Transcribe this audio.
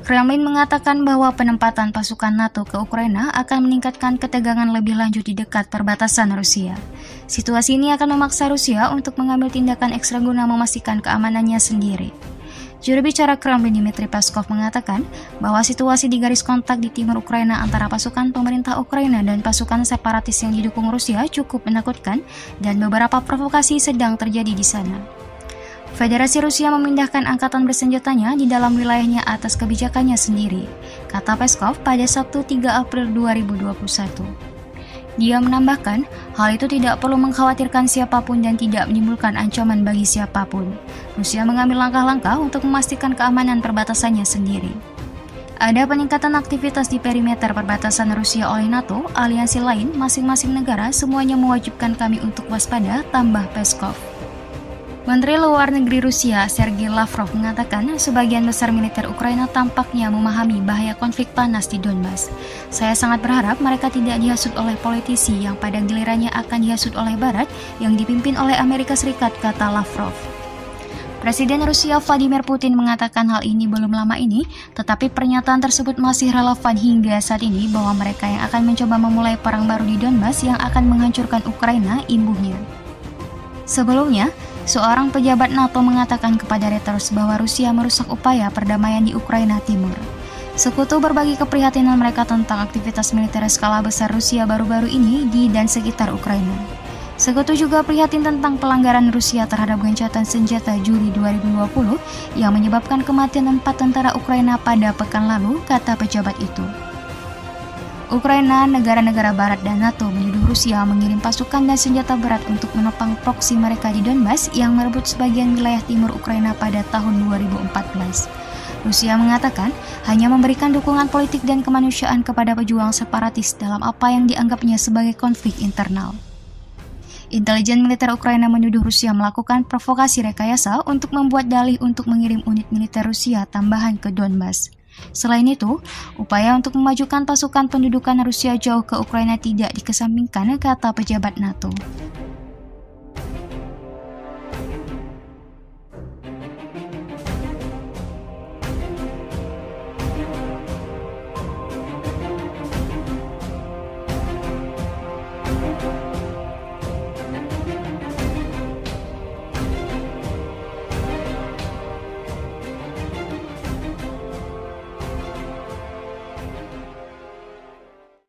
Kremlin mengatakan bahwa penempatan pasukan NATO ke Ukraina akan meningkatkan ketegangan lebih lanjut di dekat perbatasan Rusia. Situasi ini akan memaksa Rusia untuk mengambil tindakan ekstra guna memastikan keamanannya sendiri. Juru bicara Kremlin Dmitry Peskov mengatakan bahwa situasi di garis kontak di timur Ukraina antara pasukan pemerintah Ukraina dan pasukan separatis yang didukung Rusia cukup menakutkan dan beberapa provokasi sedang terjadi di sana. Federasi Rusia memindahkan angkatan bersenjatanya di dalam wilayahnya atas kebijakannya sendiri, kata Peskov pada Sabtu 3 April 2021. Dia menambahkan, hal itu tidak perlu mengkhawatirkan siapapun dan tidak menimbulkan ancaman bagi siapapun. Rusia mengambil langkah-langkah untuk memastikan keamanan perbatasannya sendiri. Ada peningkatan aktivitas di perimeter perbatasan Rusia oleh NATO, aliansi lain, masing-masing negara semuanya mewajibkan kami untuk waspada, tambah Peskov. Menteri Luar Negeri Rusia, Sergei Lavrov mengatakan sebagian besar militer Ukraina tampaknya memahami bahaya konflik panas di Donbas. Saya sangat berharap mereka tidak dihasut oleh politisi yang pada gilirannya akan dihasut oleh Barat yang dipimpin oleh Amerika Serikat, kata Lavrov. Presiden Rusia Vladimir Putin mengatakan hal ini belum lama ini, tetapi pernyataan tersebut masih relevan hingga saat ini bahwa mereka yang akan mencoba memulai perang baru di Donbas yang akan menghancurkan Ukraina imbuhnya. Sebelumnya, seorang pejabat NATO mengatakan kepada Reuters bahwa Rusia merusak upaya perdamaian di Ukraina Timur. Sekutu berbagi keprihatinan mereka tentang aktivitas militer skala besar Rusia baru-baru ini di dan sekitar Ukraina. Sekutu juga prihatin tentang pelanggaran Rusia terhadap gencatan senjata Juli 2020 yang menyebabkan kematian 4 tentara Ukraina pada pekan lalu, kata pejabat itu. Ukraina, negara-negara Barat dan NATO menuduh Rusia mengirim pasukan dan senjata berat untuk menopang proksi mereka di Donbas yang merebut sebagian wilayah timur Ukraina pada tahun 2014. Rusia mengatakan hanya memberikan dukungan politik dan kemanusiaan kepada pejuang separatis dalam apa yang dianggapnya sebagai konflik internal. Intelijen militer Ukraina menuduh Rusia melakukan provokasi rekayasa untuk membuat dalih untuk mengirim unit militer Rusia tambahan ke Donbas. Selain itu, upaya untuk memajukan pasukan pendudukan Rusia jauh ke Ukraina tidak dikesampingkan, kata pejabat NATO.